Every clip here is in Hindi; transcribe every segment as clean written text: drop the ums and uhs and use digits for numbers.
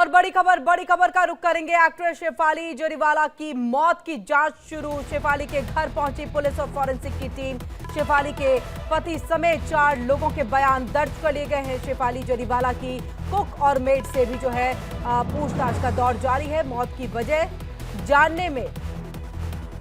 बड़ी खबर का रुख करेंगे। एक्ट्रेस शेफाली जरीवाला की मौत की जांच शुरू। शेफाली के घर पहुंची पुलिस और फॉरेंसिक की टीम। शेफाली के पति समेत 4 लोगों के बयान दर्ज कर लिए गए हैं। शेफाली जरीवाला की कुक और मेड से भी जो है पूछताछ का दौर जारी है। मौत की वजह जानने में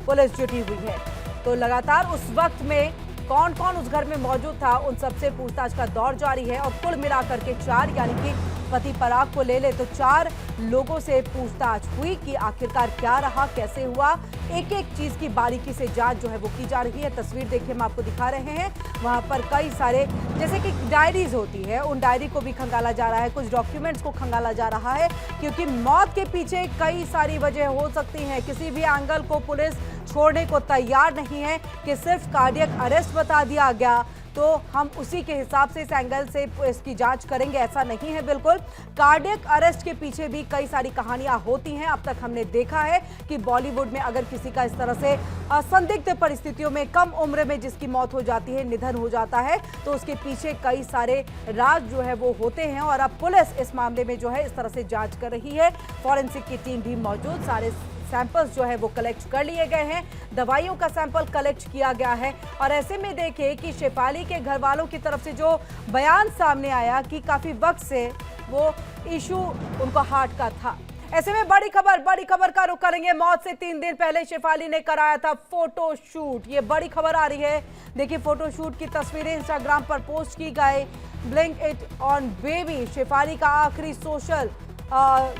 पुलिस जुटी हुई है। तो लगातार उस वक्त में कौन कौन उस घर में मौजूद था, उन सबसे पूछताछ का दौर जारी है। और कुल मिलाकर के 4 यानी कि पति पराग को ले ले तो 4 लोगों से पूछताछ हुई कि आखिरकार क्या रहा, कैसे हुआ। एक एक चीज की बारीकी से जांच जो है वो की जा रही है। तस्वीर देखिए, हम आपको दिखा रहे हैं। वहां पर कई सारे जैसे कि डायरीज होती है, उन डायरी को भी खंगाला जा रहा है, कुछ डॉक्यूमेंट्स को खंगाला जा रहा है, क्योंकि मौत के पीछे कई सारी वजह हो सकती हैं। किसी भी एंगल को पुलिस छोड़ने को तैयार नहीं है कि सिर्फ कार्डियक अरेस्ट बता दिया गया तो हम उसी के हिसाब से इस एंगल से इसकी जांच करेंगे, ऐसा नहीं है बिल्कुल। कार्डियक अरेस्ट के पीछे भी कई सारी कहानियां होती हैं। अब तक हमने देखा है कि बॉलीवुड में अगर किसी का इस तरह से असंदिग्ध परिस्थितियों में कम उम्र में जिसकी मौत हो जाती है, निधन हो जाता है, तो उसके पीछे कई सारे राज जो है वो होते हैं। और अब पुलिस इस मामले में जो है इस तरह से जांच कर रही है। फॉरेंसिक की टीम भी मौजूद, सारे सैंपल्स जो है वो कलेक्ट कर लिए गए हैं। दवाइयों का सैंपल कलेक्ट किया गया है। और ऐसे में देखिए कि शेफाली के घर वालों की तरफ से जो बयान सामने आया कि काफी वक्त से वो इशू उनको हार्ट का था। ऐसे में बड़ी खबर का रुख करेंगे। मौत से 3 दिन पहले शेफाली ने कराया था फोटो शूट। ये बड़ी खबर आ रही है। देखिए, फोटो शूट की तस्वीरें इंस्टाग्राम पर पोस्ट की गई। Blink it on baby Shefali का आखिरी सोशल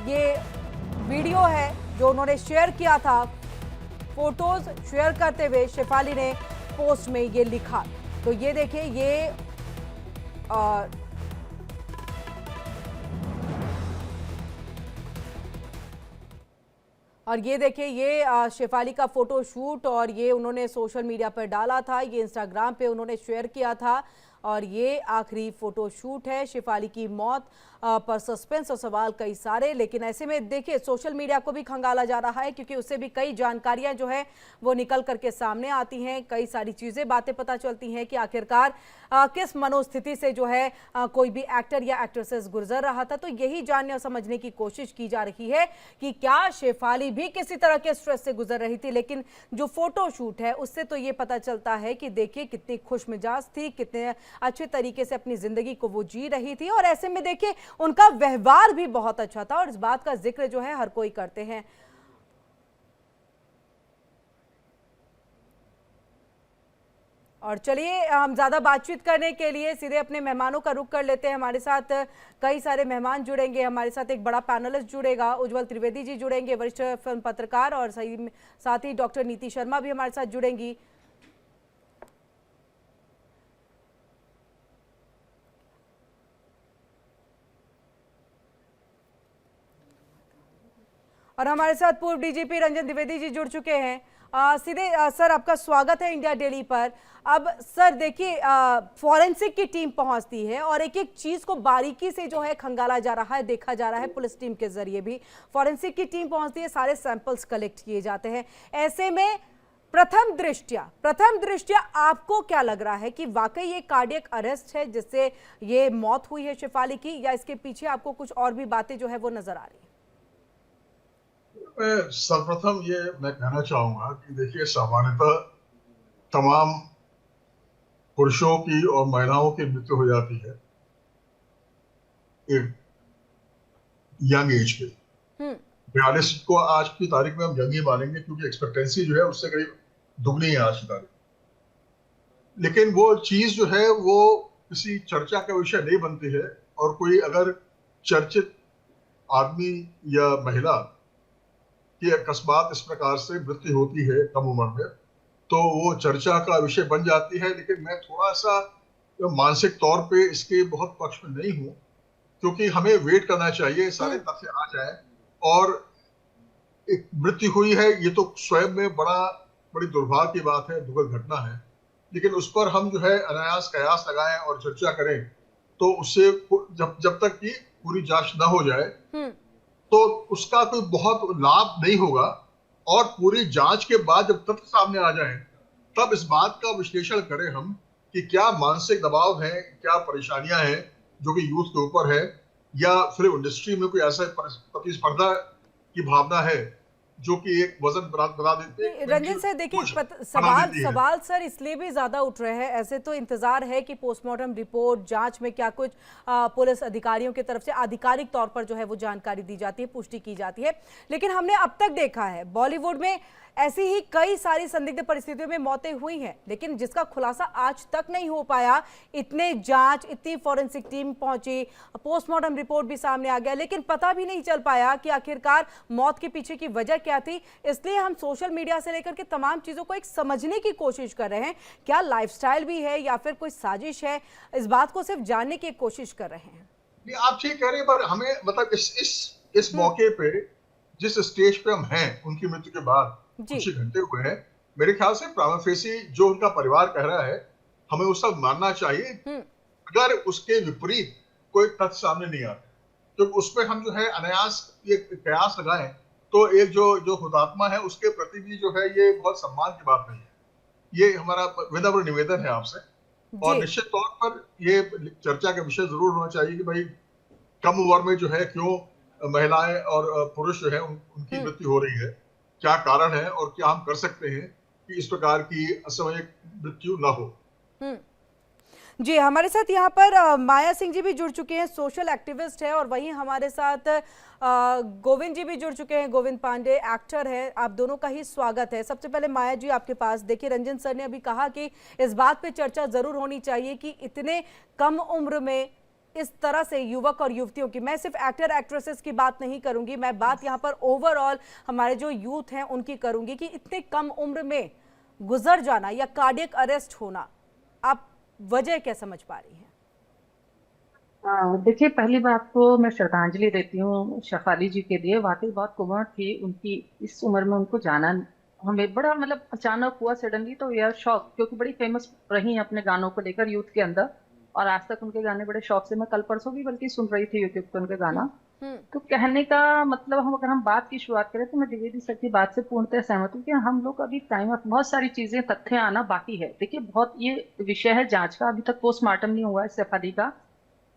ये वीडियो है जो उन्होंने शेयर किया था। फोटोज शेयर करते हुए शेफाली ने पोस्ट में ये लिखा। तो ये देखिए, ये और ये देखिए, ये शेफाली का फोटो शूट और ये उन्होंने सोशल मीडिया पर डाला था, ये इंस्टाग्राम पे उन्होंने शेयर किया था। और ये आखिरी फोटो शूट है। शेफाली की मौत पर सस्पेंस और सवाल कई सारे, लेकिन ऐसे में देखिए सोशल मीडिया को भी खंगाला जा रहा है, क्योंकि उससे भी कई जानकारियां जो है वो निकल करके सामने आती हैं। कई सारी चीजें, बातें पता चलती हैं कि आखिरकार किस मनोस्थिति से जो है कोई भी एक्टर या एक्ट्रेसेस गुजर रहा था। तो यही जानने और समझने की कोशिश की जा रही है कि क्या शेफाली भी किसी तरह के स्ट्रेस से गुजर रही थी। लेकिन जो फोटो शूट है उससे तो ये पता चलता है कि देखिए कितनी खुशमिजाज थी, कितने अच्छे तरीके से अपनी जिंदगी को वो जी रही थी। और ऐसे में देखिए उनका व्यवहार भी बहुत अच्छा था और इस बात का जिक्र जो है हर कोई करते हैं। और चलिए, हम ज्यादा बातचीत करने के लिए सीधे अपने मेहमानों का रुख कर लेते हैं। हमारे साथ कई सारे मेहमान जुड़ेंगे। हमारे साथ एक बड़ा पैनलिस्ट जुड़ेगा, उज्जवल त्रिवेदी जी जुड़ेंगे, वरिष्ठ फिल्म पत्रकार, और साथ ही डॉक्टर नीति शर्मा भी हमारे साथ जुड़ेंगी। और हमारे साथ पूर्व डीजीपी रंजन द्विवेदी जी जुड़ चुके हैं। सीधे सर, आपका स्वागत है इंडिया डेली पर। अब सर देखिए, फॉरेंसिक की टीम पहुंचती है और एक एक चीज को बारीकी से जो है खंगाला जा रहा है, देखा जा रहा है। पुलिस टीम के जरिए भी फॉरेंसिक की टीम पहुंचती है, सारे सैंपल्स कलेक्ट किए जाते हैं। ऐसे में प्रथम दृष्टया आपको क्या लग रहा है कि वाकई ये कार्डियक अरेस्ट है जिससे ये मौत हुई है शेफाली की, या इसके पीछे आपको कुछ और भी बातें जो है वो नजर आ रही है? सर्वप्रथम ये मैं कहना चाहूंगा कि देखिए, सामान्यतः तमाम पुरुषों की और महिलाओं की मृत्यु हो जाती है एक यंग एज पे। 42 को आज की तारीख में हम यंग ही मानेंगे, क्योंकि एक्सपेक्टेंसी जो है उससे करीब दुगनी है आज की तारीख। लेकिन वो चीज जो है वो किसी चर्चा का विषय नहीं बनती है। और कोई अगर चर्चित आदमी या महिला कि अकस्मात इस प्रकार से मृत्यु होती है कम उम्र में, तो वो चर्चा का विषय बन जाती है। लेकिन मैं थोड़ा सा मानसिक तौर पे इसके बहुत पक्ष में नहीं हूँ, क्योंकि हमें वेट करना चाहिए, सारे तथ्य आ जाए। और एक मृत्यु हुई है, ये तो स्वयं में बड़ी दुर्भाग्य की बात है, दुखद घटना है। लेकिन उस पर हम जो है अनायास कयास लगाएं और चर्चा करें, तो उससे जब तक कि पूरी जांच न हो जाए तो उसका कोई बहुत लाभ नहीं होगा। और पूरी जांच के बाद जब तथ्य सामने आ जाए, तब इस बात का विश्लेषण करें हम कि क्या मानसिक दबाव है, क्या परेशानियां हैं जो कि यूथ के ऊपर है, या फिल्म इंडस्ट्री में कोई ऐसा प्रतिस्पर्धा की भावना है जो कि एक वजन बना देती है, रंजन सर देखिए, सवाल सर इसलिए भी ज्यादा उठ रहे हैं। ऐसे तो इंतजार है कि पोस्टमार्टम रिपोर्ट जांच में क्या कुछ पुलिस अधिकारियों की तरफ से आधिकारिक तौर पर जो है वो जानकारी दी जाती है, पुष्टि की जाती है, लेकिन हमने अब तक देखा है बॉलीवुड में ऐसी ही कई सारी संदिग्ध परिस्थितियों में मौतें हुई हैं, लेकिन जिसका खुलासा आज तक नहीं हो पाया। इतने जांच, इतनी फॉरेंसिक टीम पहुंची, पोस्टमार्टम रिपोर्ट भी सामने आ गया, लेकिन पता भी नहीं चल पाया कि आखिरकार मौत के पीछे की वजह क्या थी। इसलिए हम सोशल मीडिया से लेकर के तमाम चीजों को एक समझने की कोशिश कर रहे हैं। क्या लाइफस्टाइल भी है या फिर कोई साजिश है, इस बात को सिर्फ जानने की कोशिश कर रहे हैं। आप ठीक कह रहे हैं, पर हमें मतलब इस मौके पे जिस स्टेज पे हम हैं उनकी मृत्यु के बाद कुछ ही घंटे हुए हैं, मेरे ख्याल से प्राइमा फेसी जो उनका परिवार कह रहा है हमें उसका मानना चाहिए, अगर उसके विपरीत कोई तथ्य सामने नहीं आते, तो उसमें हम जो है अनायास ये कयास लगाएं तो एक जो हुतात्मा है उसके प्रति भी जो है ये बहुत सम्मान की बात नहीं है। ये हमारा विनम्र निवेदन है आपसे, और निश्चित तौर पर ये चर्चा का विषय जरूर होना चाहिए कि भाई कम उम्र में जो है क्यों महिलाएं और पुरुष जो है उनकी मृत्यु हो रही है, क्या कारण है और क्या हम कर सकते हैं कि इस प्रकार की असामयिक मृत्यु न हो। जी, हमारे साथ यहाँ पर माया सिंह जी भी जुड़ चुके हैं, सोशल एक्टिविस्ट है, और वहीं हमारे साथ गोविंद जी भी जुड़ चुके हैं। गोविंद पांडे एक्टर है। आप दोनों का ही स्वागत है। सबसे पहले माया जी आपके पास, देखिए रंजन सर ने अभी कहा कि इस बात पे चर्चा जरूर होनी चाहिए कि इतने कम उम्र में इस तरह से युवक और युवतियों की, मैं सिर्फ एक्टर एक्ट्रेसेस की बात नहीं करूंगी, मैं बात यहाँ पर ओवरऑल हमारे जो यूथ हैं उनकी करूंगी, कि इतने कम उम्र में गुजर जाना या कार्डियक अरेस्ट होना, आप वजह क्या समझ पा रही हैं? देखिए, पहली बात तो मैं श्रद्धांजलि देती हूँ शेफाली जी के लिए। वाकई बहुत कुमार थी उनकी, इस उम्र में उनको जाना हमें बड़ा मतलब अचानक हुआ, सडनली। तो यार शौक, क्योंकि बड़ी फेमस रही हैं अपने गानों को लेकर यूथ के अंदर, और आज तक उनके गाने बड़े शौक से, मैं कल परसों भी बल्कि सुन रही थी यूट्यूब पे उनके गाना। तो कहने का मतलब, अगर हम बात की शुरुआत करें तो मैं द्विवेदी सर की बात से पूर्णतः सहमत हूँ कि हम लोग अभी टाइम, बहुत सारी चीजें, तथ्य आना बाकी है। देखिए, बहुत ये विषय है जांच का, अभी तक पोस्टमार्टम नहीं हुआ है शेफाली का,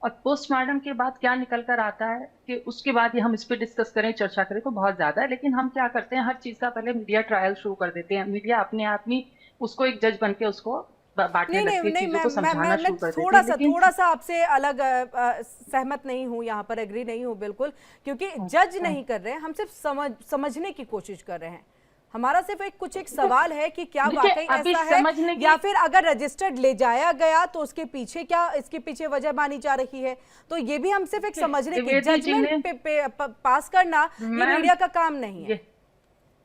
और पोस्टमार्टम के बाद क्या निकल कर आता है कि उसके बाद ये हम इस पे डिस्कस करें, चर्चा करें, तो बहुत ज्यादा है। लेकिन हम क्या करते हैं, हर चीज का पहले मीडिया ट्रायल शुरू कर देते हैं। मीडिया अपने आप में उसको एक जज बन के उसको बांटने लगती है, चीजों को समझाना शुरू कर देती है। थोड़ा सा आपसे अलग सहमत नहीं हूँ यहाँ पर, एग्री नहीं हूँ बिल्कुल, क्योंकि जज नहीं कर रहे हैं हम, सिर्फ समझने की कोशिश कर रहे हैं। हमारा सिर्फ एक सवाल है कि क्या वाकई ऐसा है, या फिर अगर रजिस्टर्ड ले जाया गया तो उसके पीछे क्या, इसके पीछे वजह मानी जा रही है। तो ये भी हम सिर्फ एक समझने की, जजमेंट पे पास करना ये मीडिया का काम नहीं है।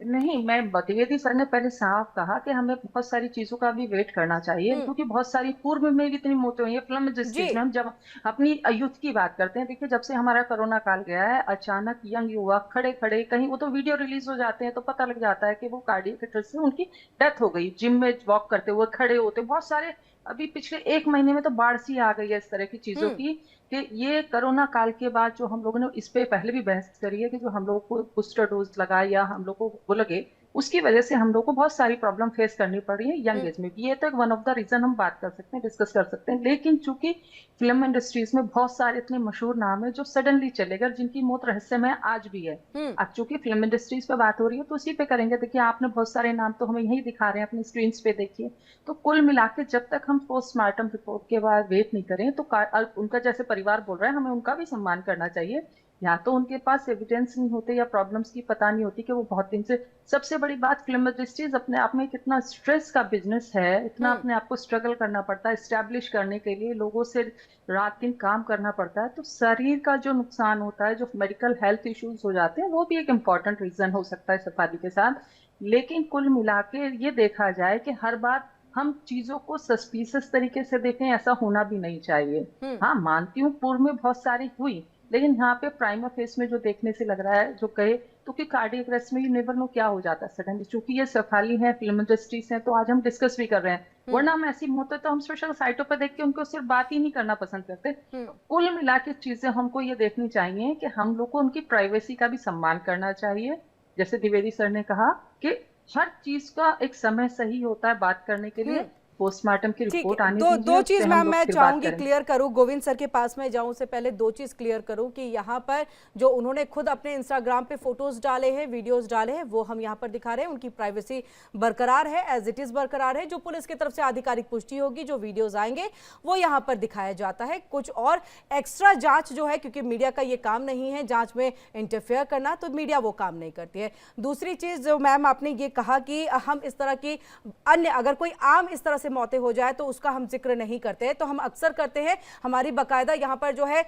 नहीं, मैं द्विवेदी सर ने पहले साफ कहा कि हमें बहुत सारी चीजों का भी वेट करना चाहिए, क्योंकि बहुत सारी पूर्व में भी इतनी मौतें हुई है। फिल्म इंडस्ट्रीज में हम जब अपनी यूथ की बात करते हैं, देखिए जब से हमारा कोरोना काल गया है, अचानक यंग युवक खड़े खड़े कहीं, वो तो वीडियो रिलीज हो जाते हैं तो पता लग जाता है कि वो कार्डियक अरेस्ट से उनकी डेथ हो गई, जिम में वॉक करते हुए, खड़े होते, बहुत सारे। अभी पिछले 1 महीने में तो बाढ़ सी आ गई है इस तरह की चीजों की, कि ये कोरोना काल के बाद जो हम लोगों ने इस पे पहले भी बहस करी है कि जो हम लोग को बूस्टर डोज लगा या हम लोग को वो लगे, उसकी वजह से हम लोग को बहुत सारी प्रॉब्लम फेस करनी पड़ रही है यंग एज में भी। ये तो वन ऑफ द रीजन हम बात कर सकते हैं, डिस्कस कर सकते हैं। लेकिन चूंकि फिल्म इंडस्ट्रीज में बहुत सारे इतने मशहूर नाम है जो सडनली चले गए, जिनकी मौत रहस्यमय आज भी है। अब चूंकि फिल्म इंडस्ट्रीज पे बात हो रही है तो उसी पे करेंगे। देखिए, आपने बहुत सारे नाम तो हमें यही दिखा रहे हैं अपनी स्क्रीन पे, देखिए। तो कुल मिला के जब तक हम पोस्टमार्टम रिपोर्ट के बाद वेट नहीं करें तो उनका, जैसे परिवार बोल रहा है, हमें उनका भी सम्मान करना चाहिए। या तो उनके पास एविडेंस नहीं होते या प्रॉब्लम्स की पता नहीं होती कि वो बहुत दिन से, सबसे बड़ी बात, फिल्म इंडस्ट्रीज अपने आप में कितना स्ट्रेस का बिजनेस है, इतना अपने आप को स्ट्रगल करना पड़ता है एस्टैब्लिश करने के लिए, लोगों से रात दिन काम करना पड़ता है। तो शरीर का जो नुकसान होता है, जो मेडिकल हेल्थ इश्यूज हो जाते हैं, वो भी एक इम्पॉर्टेंट रीजन हो सकता है शेफाली के साथ। लेकिन कुल मिला के ये देखा जाए कि हर बार हम चीजों को सस्पिशियस तरीके से देखें, ऐसा होना भी नहीं चाहिए। हाँ, मानती हूँ पूर्व में बहुत सारी हुई, लेकिन यहाँ पे प्राइमा फेस में जो देखने से लग रहा है, जो कहे तो कि कार्डियक अरेस्ट में यू नेवर नो क्या हो जाता है सडनली। चूंकि ये शेफाली है, फिल्म इंडस्ट्रीज है, तो आज हम डिस्कस भी कर रहे हैं, वरना हम ऐसी मौतें तो हम स्पेशल साइटों पर देख के उनको सिर्फ बात ही नहीं करना पसंद करते। कुल मिला के चीजें हमको ये देखनी चाहिए कि हम लोग को उनकी प्राइवेसी का भी सम्मान करना चाहिए। जैसे द्विवेदी सर ने कहा कि हर चीज का एक समय सही होता है बात करने के लिए, पोस्टमार्टम की ठीक रिपोर्ट है, आने दो दीजिए, दो उस चीज पे हम मैम लोग मैं फिर बात चाहूंगी करेंगे। क्लियर करूं, गोविंद सर के पास में जाऊं से पहले दो चीज क्लियर करूं कि यहाँ पर जो उन्होंने खुद अपने इंस्टाग्राम पे फोटोज डाले हैं, वीडियोस डाले हैं, वो हम यहाँ पर दिखा रहे हैं, उनकी प्राइवेसी बरकरार है, एज इट इज बरकरार है। जो पुलिस की तरफ से आधिकारिक पुष्टि होगी, जो वीडियोज आएंगे वो यहाँ पर दिखाया जाता है। कुछ और एक्स्ट्रा जांच जो है, क्योंकि मीडिया का ये काम नहीं है जांच में इंटरफेयर करना, तो मीडिया वो काम नहीं करती है। दूसरी चीज जो मैम आपने ये कहा कि हम इस तरह की अन्य अगर कोई आम इस तरह से मौतें हो जाए तो उसका हम जिक्र नहीं करते हैं, तो हम अक्सर करते हैं। हमारी बाकायदा यहाँ पर जो है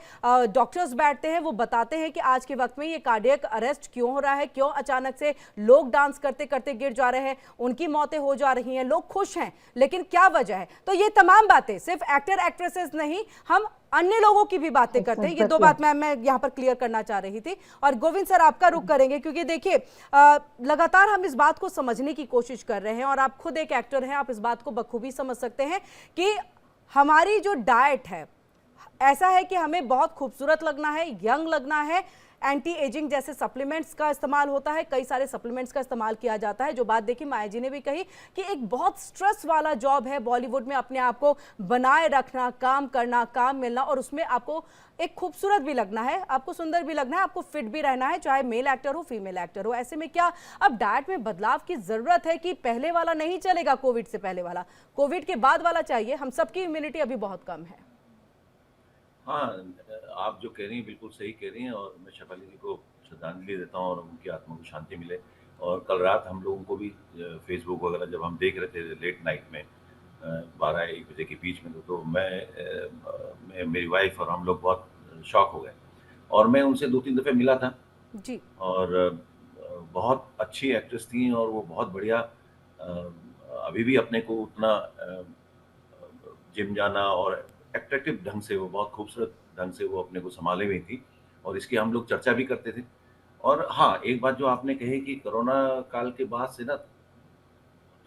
डॉक्टर्स बैठते हैं, वो बताते हैं कि आज के वक्त में ये कार्डियक अरेस्ट क्यों हो रहा है, क्यों अचानक से लोग डांस करते करते गिर जा रहे हैं, उनकी मौतें हो जा रही हैं, लोग खुश हैं, लेकिन क्या वजह है। तो ये तमाम बातें सिर्फ एक्टर एक्ट्रेसेस नहीं, हम अन्य लोगों की भी बातें करते हैं। ये दो बात मैं यहाँ पर क्लियर करना चाह रही थी। और गोविंद सर आपका रुख करेंगे, क्योंकि देखिए लगातार हम इस बात को समझने की कोशिश कर रहे हैं, और आप खुद एक एक्टर हैं, आप इस बात को बखूबी समझ सकते हैं कि हमारी जो डाइट है ऐसा है कि हमें बहुत खूबसूरत लगना है, यंग लगना है, एंटी एजिंग जैसे सप्लीमेंट्स का इस्तेमाल होता है, कई सारे सप्लीमेंट्स का इस्तेमाल किया जाता है। जो बात देखी माया जी ने भी कही कि एक बहुत स्ट्रेस वाला जॉब है बॉलीवुड में अपने आप को बनाए रखना, काम करना, काम मिलना, और उसमें आपको एक खूबसूरत भी लगना है, आपको सुंदर भी लगना है, आपको फिट भी रहना है, चाहे मेल एक्टर हो फीमेल एक्टर हो। ऐसे में क्या अब डाइट में बदलाव की जरूरत है कि पहले वाला नहीं चलेगा, कोविड से पहले वाला, कोविड के बाद वाला चाहिए? हम सबकी इम्यूनिटी अभी बहुत कम है। हाँ, आप जो कह रही हैं बिल्कुल सही कह रही हैं, और मैं शेफाली जी को श्रद्धांजलि देता हूँ और उनकी आत्मा को शांति मिले। और कल रात हम लोगों को भी फेसबुक वगैरह जब हम देख रहे थे लेट नाइट में 12-1 बजे के बीच में, तो मैं मेरी वाइफ और हम लोग बहुत शॉक हो गए। और मैं उनसे 2-3 दफ़े मिला था जी। और बहुत अच्छी एक्ट्रेस थी, और वो बहुत बढ़िया अभी भी अपने को उतना जिम जाना और अट्रैक्टिव ढंग से, वो बहुत खूबसूरत ढंग से वो अपने को सँभाले हुई थी, और इसकी हम लोग चर्चा भी करते थे। और हाँ, एक बात जो आपने कही कि कोरोना काल के बाद से ना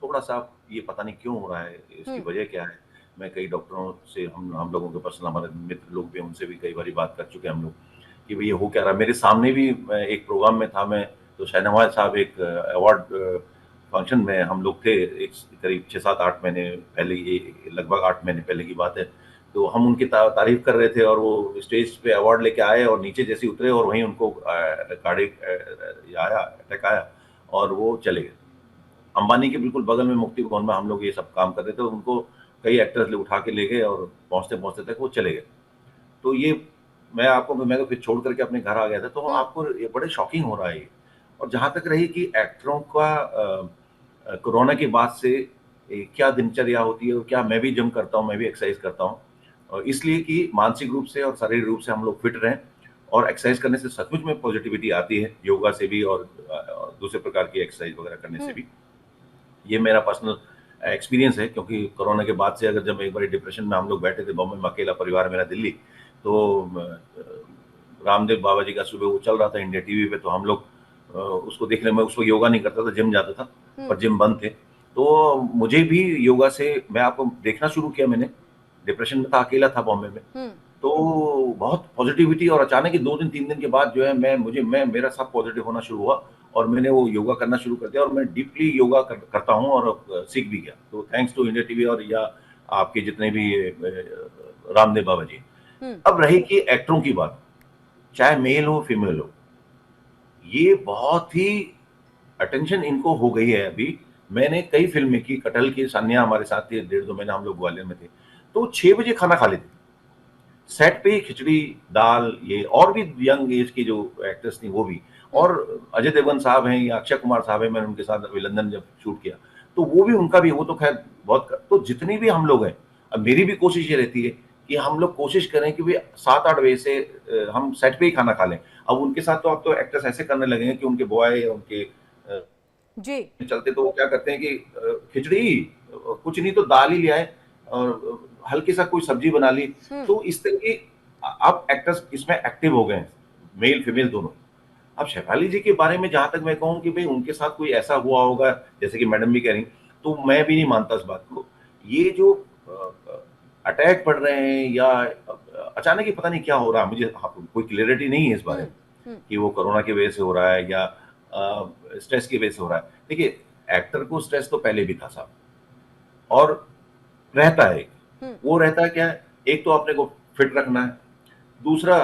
थोड़ा-सा ये पता नहीं क्यों हो रहा है, इसकी वजह क्या है? मैं कई डॉक्टरों से, हम लोगों के पर्सनल हमारे मित्र लोग भी हैं, उनसे भी कई बारी बात कर चुके हैं हम लोग कि भई ये हो क्या रहा है? मेरे सामने भी मैं एक प्रोग्राम में था, मैं तो शाहनवाज़ साहब एक अवार्ड फंक्शन में हम लोग थे, एक करीब 6-7-8 महीने पहले, ये लगभग 8 महीने पहले की बात है। तो हम उनकी तारीफ़ कर रहे थे, और वो स्टेज पे अवार्ड लेके आए और नीचे जैसे ही उतरे और वहीं उनको अटैक आया और वो चले गए। अंबानी के बिल्कुल बगल में मुक्ति भवन में हम लोग ये सब काम कर रहे थे, उनको कई एक्टर्स उठा के ले गए और पहुँचते-पहुँचते तक वो चले गए। तो ये मैं तो फिर छोड़ कर के अपने घर आ गया था, तो आपको ये बड़े शॉकिंग हो रहा है ये। और जहाँ तक रही कि एक्टरों का कोरोना के बाद से क्या दिनचर्या होती है, और क्या मैं भी जिम करता हूँ, मैं भी एक्सरसाइज करता हूँ, और इसलिए कि मानसिक रूप से और शारीरिक रूप से हम लोग फिट रहें। और एक्सरसाइज करने से सचमुच में पॉजिटिविटी आती है, योगा से भी और दूसरे प्रकार की एक्सरसाइज वगैरह करने से भी। ये मेरा पर्सनल एक्सपीरियंस है, क्योंकि कोरोना के बाद से अगर जब एक बार डिप्रेशन में हम लोग बैठे थे बॉम्बे में, अकेला परिवार मेरा दिल्ली, तो रामदेव बाबा जी का सुबह वो चल रहा था इंडिया टीवी पे, तो हम लोग उसको देखने में, उसको योगा नहीं करता था, जिम जाता था, पर जिम बंद थे। तो मुझे भी योगा से मैं आपको देखना शुरू किया, मैंने डिप्रेशन में था, अकेला था बॉम्बे में, तो बहुत पॉजिटिविटी, और अचानक ही 2 दिन 3 दिन के बाद जो है मैं मेरा सब पॉजिटिव होना शुरू हुआ, और मैंने वो योगा करना शुरू कर दिया, और मैं डीपली योगा करता हूँ और सीख भी गया। तो थैंक्स टू इंडिया टीवी और या आपके जितने भी रामदेव बाबा जी। अब रही कि एक्टरों की बात, चाहे मेल हो फीमेल हो, ये बहुत ही अटेंशन इनको हो गई है अभी। मैंने कई फिल्में की, कटहल की सान्या हमारे साथ थी, 1.5-2 महीना हम लोग ग्वालियर में थे, तो 6 बजे खाना खा लेते, सेट पे खिचड़ी दाल, ये और भी यंग एज की जो एक्ट्रेस थी वो भी, और अजय देवगन साहब हैं या अक्षय कुमार साहब हैं, मैंने उनके साथ अभी लंदन जब शूट किया, तो वो भी, उनका भी, वो तो खैर बहुत, तो जितनी भी हम लोग हैं, अब मेरी भी कोशिश ये रहती है कि हम लोग कोशिश करें कि भाई 7-8 बजे से हम सेट पे ही खाना खा लें। अब उनके साथ तो अब तो एक्टर्स ऐसे करने लगे हैं कि उनके बॉय उनके जी चलते, तो वो क्या करते हैं कि खिचड़ी, कुछ नहीं तो दाल ही ले आए और हल्की सा कोई सब्जी बना ली। तो इस तरह की अब एक्टर्स इसमें एक्टिव हो गए हैं, मेल फीमेल दोनों। अब शेफाली जी के बारे में जहां तक मैं कहूँ कि भाई उनके साथ कोई ऐसा हुआ होगा, जैसे कि मैडम भी कह रही, तो मैं भी नहीं मानता इस बात को। ये जो अटैक पड़ रहे हैं या अचानक ही पता नहीं क्या हो रहा है, मुझे कोई क्लियरिटी नहीं है इस बारे में कि वो कोरोना की वजह से हो रहा है या स्ट्रेस की वजह से हो रहा है। देखिए, एक्टर को स्ट्रेस तो पहले भी था साहब, और रहता है। वो रहता है क्या है, एक तो अपने को फिट रखना है, दूसरा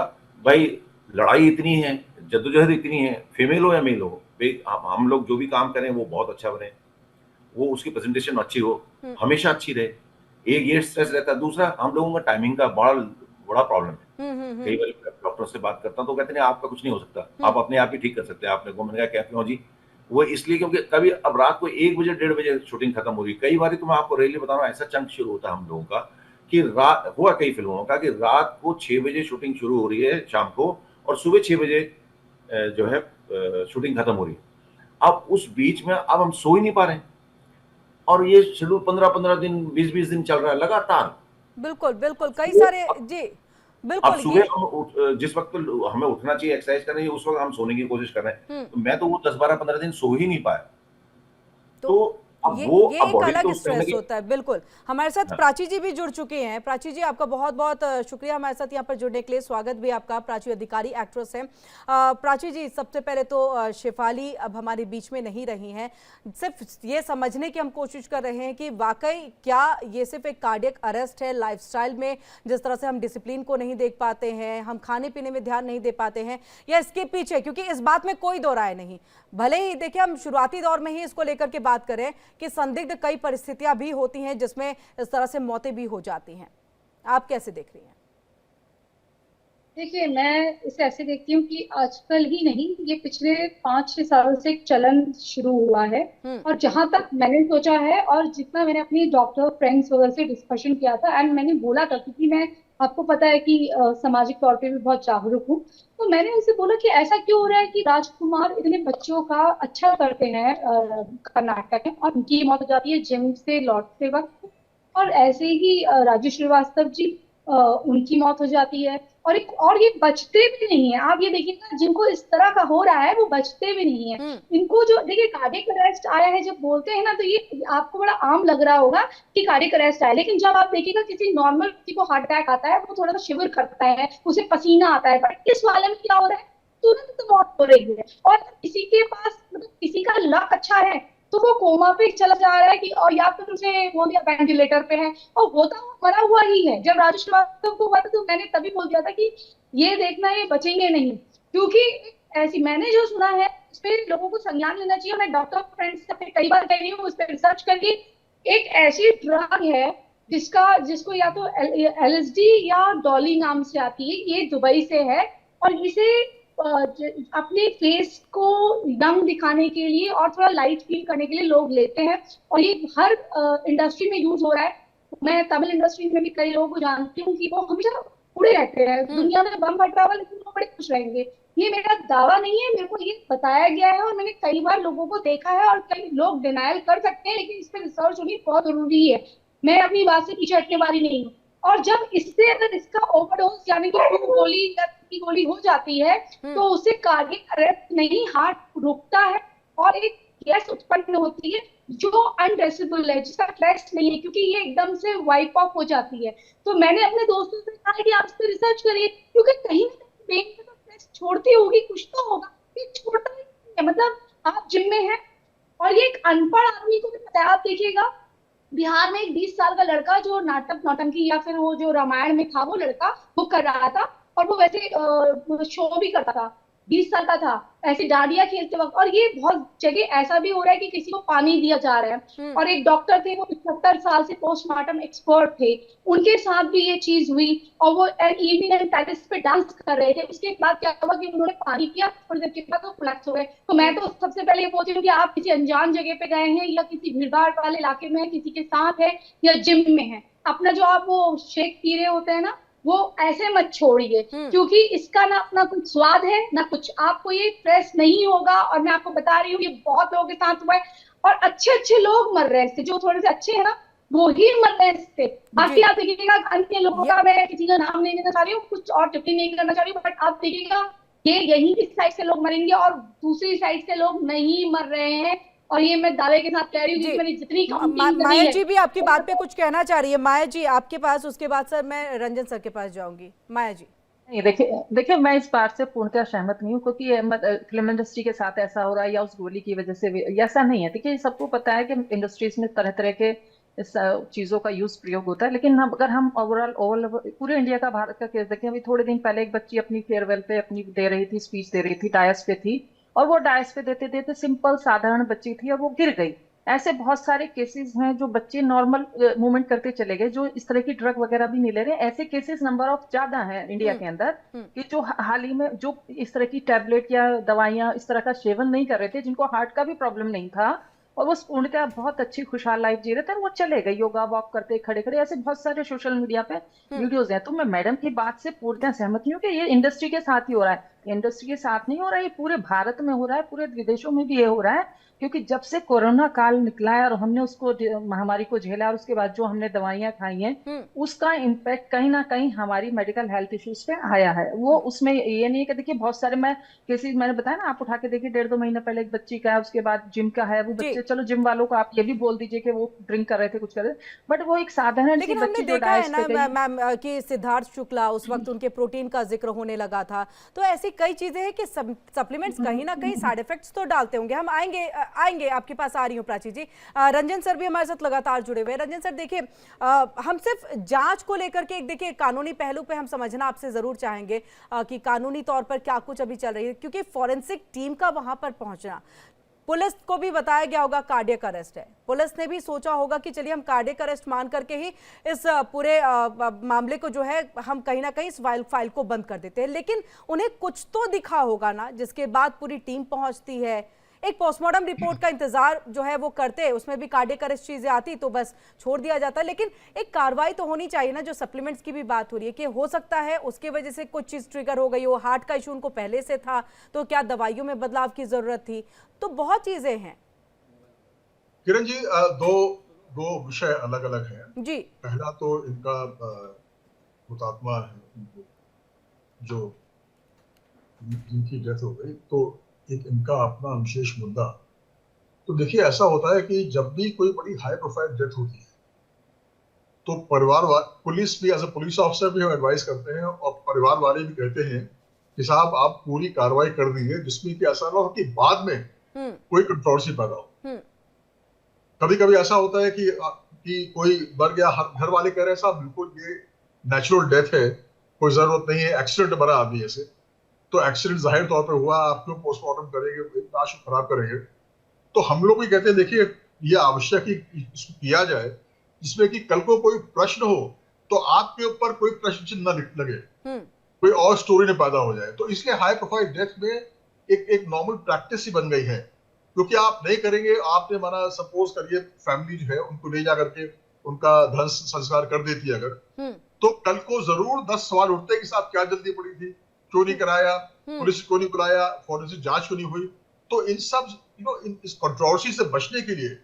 भाई लड़ाई इतनी है, जद्दोजहद इतनी है, फीमेल हो या मेल हो, हम लोग जो भी काम करें वो बहुत अच्छा बने, वो उसकी प्रेजेंटेशन अच्छी हो, हमेशा अच्छी रहे। एक ये स्ट्रेस रहता है। दूसरा, हम लोगों का टाइमिंग का बड़ा बड़ा प्रॉब्लम है। कई बार डॉक्टर से बात करता हूँ तो कहते हैं आपका कुछ नहीं हो सकता, आप अपने आप ही ठीक कर सकते हैं। आपने को मैंने कहा क्यों जी? वो इसलिए क्योंकि कभी अब रात को 1 बजे 1:30 बजे शूटिंग खत्म हो रही है। कई बार तो मैं आपको रियली बता रहा हूँ, ऐसा चंक शुरू होता है हम लोगों का कि रात हुआ कई फिल्मों का कि रात को 6 बजे शूटिंग शुरू हो रही है शाम को, और सुबह 6 बजे जो है शूटिंग खत्म हो रही है। अब उस बीच में अब हम सो ही नहीं पा रहे हैं, और ये शेड्यूल 15-15 दिन 20-20 दिन चल रहा है लगातार। बिल्कुल बिल्कुल, कई सारे जी अब बिल्कुल सुबह हम जिस वक्त हमें उठना चाहिए, एक्सरसाइज करनी है, उस वक्त हम सोने की कोशिश कर रहे हैं। तो मैं तो वो 10-12-15 दिन सो ही नहीं पाया। तो अब ये वो ये अब एक बॉडी अलग तो उस कहीं न स्ट्रेस कहीं होता है। बिल्कुल, हमारे साथ हाँ। प्राची जी भी जुड़ चुके हैं। प्राची जी, आपका बहुत बहुत शुक्रिया हमारे साथ यहाँ पर जुड़ने के लिए। स्वागत भी आपका। प्राची अधिकारी एक्ट्रेस हैं। प्राची जी, सबसे पहले तो शेफाली अब हमारे बीच में नहीं रही हैं। सिर्फ ये समझने की हम कोशिश कर रहे हैं कि वाकई क्या ये सिर्फ एक कार्डियक अरेस्ट है, लाइफस्टाइल में जिस तरह से हम डिसिप्लिन को नहीं देख पाते हैं, हम खाने पीने में ध्यान नहीं दे पाते हैं, या इसके पीछे, क्योंकि इस बात में कोई दो राय नहीं, भले ही देखिए हम शुरुआती दौर में ही इसको लेकर के बात करें कि संदिग्ध कई परिस्थितियां भी होती हैं जिसमें इस तरह से मौतें भी हो जाती हैं। आप कैसे देख रही हैं? देखिए, मैं इसे ऐसे देखती हूँ कि आजकल ही नहीं, ये पिछले 5-6 साल से एक चलन शुरू हुआ है। और जहां तक मैंने सोचा है और जितना मैंने अपनी डॉक्टर फ्रेंड्स वगैरह से डिस्कशन किया था, एंड मैंने बोला था, क्योंकि मैं, आपको पता है कि सामाजिक तौर पे भी बहुत जागरूक हूँ, तो मैंने उनसे बोला कि ऐसा क्यों हो रहा है कि राजकुमार इतने बच्चों का अच्छा करते हैं कर्नाटक में, और उनकी मौत हो जाती है जिम से लौटते वक्त। और ऐसे ही राजू श्रीवास्तव जी, उनकी मौत हो जाती है। और ये बचते भी नहीं है। आप ये देखिएगा, जिनको इस तरह का हो रहा है वो बचते भी नहीं है। इनको जो देखिए कार्डियक अरेस्ट आया है, जब बोलते हैं ना, तो ये आपको बड़ा आम लग रहा होगा कि कार्डियक अरेस्ट आया, लेकिन जब आप देखिएगा किसी नॉर्मल व्यक्ति को हार्ट अटैक आता है, वो थोड़ा सा शिविर करता है, उसे पसीना आता है, बट इस वाले में क्या हो रहा है, तुरंत मौत हो रही है। और किसी के पास, मतलब किसी का लक अच्छा है तो वो कोमा पे चला जा रहा है, कि और या फिर उसे वो दिया वेंटिलेटर पे है, और होता वो मरा हुआ ही है। जब राजू श्रीवास्तव को हुआ था तो मैंने तभी बोल दिया था कि ये देखना, ये बचेंगे नहीं, क्योंकि ऐसी मैंने जो सुना है उस पर लोगों को संज्ञान लेना चाहिए। मैं डॉक्टर फ्रेंड्स से कई बार कह रही हूँ, उस पर रिसर्च करके, एक ऐसी ड्रग है जिसको या तो LSD या डॉली नाम से आती है, ये दुबई से है, और इसे अपने फेस को यंग दिखाने के लिए और थोड़ा लाइट फील करने के लिए लोग लेते हैं, और ये हर इंडस्ट्री में यूज हो रहा है। मैं तमिल इंडस्ट्री में भी कई लोगों को जानती हूँ कि वो हमेशा उड़े रहते हैं, दुनिया में बम फट रहा हुआ लेकिन वो बड़े खुश रहेंगे। ये मेरा दावा नहीं है, मेरे को ये बताया गया है, और मैंने कई बार लोगों को देखा है, और कई लोग डिनायल कर सकते हैं, लेकिन इस पर रिसर्च होनी बहुत जरूरी है। मैं अपनी बात से पीछे हटने वाली नहीं हूँ। और जब इससे अगर इसका ओवरडोज यानी कि 2 गोली या 3 गोली हो जाती है, तो उससे कार्डियक अरेस्ट नहीं, हार्ट रुकता है, और एक गैस उत्पन्न होती है जो अनट्रेसेबल है, जिसका ट्रेस नहीं है, क्योंकि ये एकदम से वाइप ऑफ हो जाती है। तो मैंने अपने दोस्तों से कहा कि आप इस पर रिसर्च करिए, क्योंकि कहीं ना कहीं ब्रेन में तो ट्रेस छोड़ती होगी, कुछ तो होगा, ये छोड़ता ही नहीं है। मतलब आप जिम में हैं, और ये एक अनपढ़ आदमी को भी पता है। आप देखिएगा, बिहार में एक 20 साल का लड़का जो नाटक नौटंकी या फिर वो जो रामायण में था, वो लड़का वो कर रहा था, और वो वैसे शो भी करता था, 20 साल का था, ऐसे डांडिया खेलते वक्त। और ये बहुत जगह ऐसा भी हो रहा है कि किसी को पानी दिया जा रहा है। और एक डॉक्टर थे, वो 75 साल से पोस्टमार्टम एक्सपर्ट थे, उनके साथ भी ये चीज हुई, और वो इवनिंग एंड टेरेस पे डांस कर रहे थे। उसके बाद क्या हुआ कि उन्होंने पानी पिया, थोड़ी देर के बाद वो कोलैप्स हो गए। तो मैं तो सबसे पहले ये बोलती हूँ कि आप किसी अनजान जगह पे गए हैं, या किसी भीड़भाड़ वाले इलाके में है, किसी के साथ है, या जिम में है, अपना जो आप वो शेक पी रहे होते हैं ना, वो ऐसे मत छोड़िए, क्योंकि इसका ना अपना कुछ स्वाद है ना कुछ, आपको ये फ्रेश नहीं होगा। और मैं आपको बता रही हूँ, ये बहुत लोगों के साथ हुआ है, और अच्छे अच्छे लोग मर रहे हैं इससे, जो थोड़े से अच्छे हैं ना, वो ही मर रहे हैं इससे। बाकी आप देखिएगा अन्य लोगों का, मैं किसी का नाम नहीं लेना चाह रही हूँ, कुछ और टिप्पणी नहीं करना चाह रही हूँ, बट आप देखिएगा ये यही की साइड से लोग मरेंगे, और दूसरी साइड से लोग नहीं मर रहे हैं। और ये मैं दावे के साथ कह रही हूँ, क्योंकि मैंने जितनी माया जी भी आपकी बात पे कुछ कहना चाह रही है। माया जी आपके पास, उसके बाद सर मैं रंजन सर के पास जाऊंगी। माया जी। नहीं, देखिए मैं इस बात से पूर्णतः सहमत नहीं हूँ, क्योंकि फिल्म इंडस्ट्री के साथ ऐसा हो रहा है या उस गोली की वजह से ऐसा नहीं है। देखिए सबको पता है कि इंडस्ट्रीज में तरह तरह के इस चीजों का यूज प्रयोग होता है। लेकिन अगर हम ओवरऑल पूरे इंडिया का, भारत का केस देखें, अभी थोड़े दिन पहले एक बच्ची अपनी फेयरवेल पे अपनी दे रही थी, स्पीच दे रही थी, डायस पे थी, और वो डायस पे देते देते सिंपल साधारण बच्ची थी और वो गिर गई। ऐसे बहुत सारे केसेस हैं जो बच्चे नॉर्मल मूवमेंट करते चले गए, जो इस तरह की ड्रग वगैरह भी नहीं ले रहे। ऐसे केसेस नंबर ऑफ ज्यादा है इंडिया के अंदर, कि जो हाल ही में जो इस तरह की टैबलेट या दवाइयां इस तरह का सेवन नहीं कर रहे थे, जिनको हार्ट का भी प्रॉब्लम नहीं था, और वो उनका बहुत अच्छी खुशहाल लाइफ जी रहे थे, और वो चले गए योगा वॉक करते खड़े खड़े। ऐसे बहुत सारे सोशल मीडिया पे वीडियोज हैं। तो मैं मैडम की बात से पूर्णतः सहमत हूँ कि ये इंडस्ट्री के साथ ही हो रहा है। इंडस्ट्री के साथ नहीं हो रहा है, ये पूरे भारत में हो रहा है, पूरे विदेशों में भी ये हो रहा है। क्योंकि जब से कोरोना काल निकला है और हमने उसको महामारी को झेला, और उसके बाद जो हमने दवाइयां खाई हैं, उसका इम्पैक्ट कहीं ना कहीं हमारी मेडिकल हेल्थ इश्यूज पे आया है। वो उसमें ये नहीं है कि देखिए बहुत सारे केसेस मैंने बताया ना, आप उठा के देखिए, 1.5-2 महीने पहले एक बच्ची का है, उसके बाद जिम का है, वो बच्चे, चलो जिम वालों को आप ये भी बोल दीजिए कि वो ड्रिंक कर रहे थे, कुछ कर रहे थे, बट वो एक साधारण सी लेकिन हमने बच्ची जो देखा है डाइस पे ना गई। मैम कि सिद्धार्थ शुक्ला उस वक्त उनके प्रोटीन का जिक्र होने लगा था। तो ऐसी कई चीजें हैं कि सप्लीमेंट्स कहीं ना कहीं साइड इफेक्ट्स तो डालते होंगे। हम आएंगे आपके पास आ रही हूँ प्राची जी। रंजन सर भी हमारे साथ लगातार जुड़े हुए हैं। रंजन सर देखिए, हम सिर्फ जांच को लेकर के एक देखिए कानूनी पहलू पे हम समझना आपसे जरूर चाहेंगे कि कानूनी तौर पर क्या कुछ अभी चल रही है, क्योंकि फॉरेंसिक टीम का वहां पर पहुंचना, पुलिस को भी बताया गया होगा कार्डियक अरेस्ट है, पुलिस ने भी सोचा होगा कि चलिए हम कार्डियक अरेस्ट मान करके ही इस पूरे मामले को जो है हम कहीं ना कहीं इस फाइल को बंद कर देते हैं। लेकिन उन्हें कुछ तो दिखा होगा ना, जिसके बाद पूरी टीम पहुंचती है, एक पोस्टमार्टम रिपोर्ट का इंतजार जो है वो करते हैं, उसमें भी कार्डियक अरेस्ट चीजें आती तो बस छोड़ दिया जाता। लेकिन एक कार्रवाई तो होनी चाहिए ना। जो सप्लीमेंट्स की भी बात हो रही है कि हो सकता है उसकी वजह से कुछ चीज ट्रिगर हो गई हो, हार्ट का इशू उनको पहले से था, तो क्या दवाइयों में बदलाव की जरूरत थी, तो बहुत चीजें हैं। किरण जी, दो विषय अलग अलग हैं जी। पहला तो इनका हुतात्मा है जो जिनकी डेथ हो गई, तो एक इनका अपना विशेष मुद्दा। तो देखिए, ऐसा होता है कि जब भी कोई बड़ी हाई प्रोफाइल डेथ होती है तो पुलिस भी, एज ए पुलिस ऑफिसर भी हम एडवाइस करते हैं, और परिवार वाले भी कहते हैं कि साहब आप पूरी कार्रवाई कर दीजिए, जिसमें कि ऐसा ना हो कि बाद में कोई कंट्रोवर्सी पैदा हो। कभी कभी ऐसा होता है कि कोई मर गया, घर वाले कह रहे हैं साहब बिल्कुल ये नेचुरल डेथ है, कोई जरूरत नहीं है, एक्सीडेंट बना आदमी ऐसे, तो एक्सीडेंट जाहिर तौर पे हुआ, आप क्यों पोस्टमार्टम करेंगे, लाश को खराब करेंगे। तो हम लोग भी कहते हैं देखिए, ये आवश्यक है कि इसको किया जाए, जिसमें कि कल को कोई प्रश्न हो तो आपके ऊपर कोई प्रश्न चिन्ह न लगे, कोई और स्टोरी न पैदा हो जाए। तो इसलिए हाई प्रोफाइल डेथ में एक नॉर्मल प्रैक्टिस ही बन गई है, क्योंकि आप नहीं करेंगे, आपने माना सपोज करिए फैमिली जो है उनको ले जा करके उनका धन संस्कार कर देती है अगर, तो कल को जरूर 10 सवाल उठते हैं कि साहब क्या जल्दी पड़ी थी, क्यों नहीं कराया, पुलिस क्यों नहीं बुलाया, फॉरेंसिक जांच क्यों नहीं हुई। तो इन सब इस कंट्रोवर्सी से बचने के लिए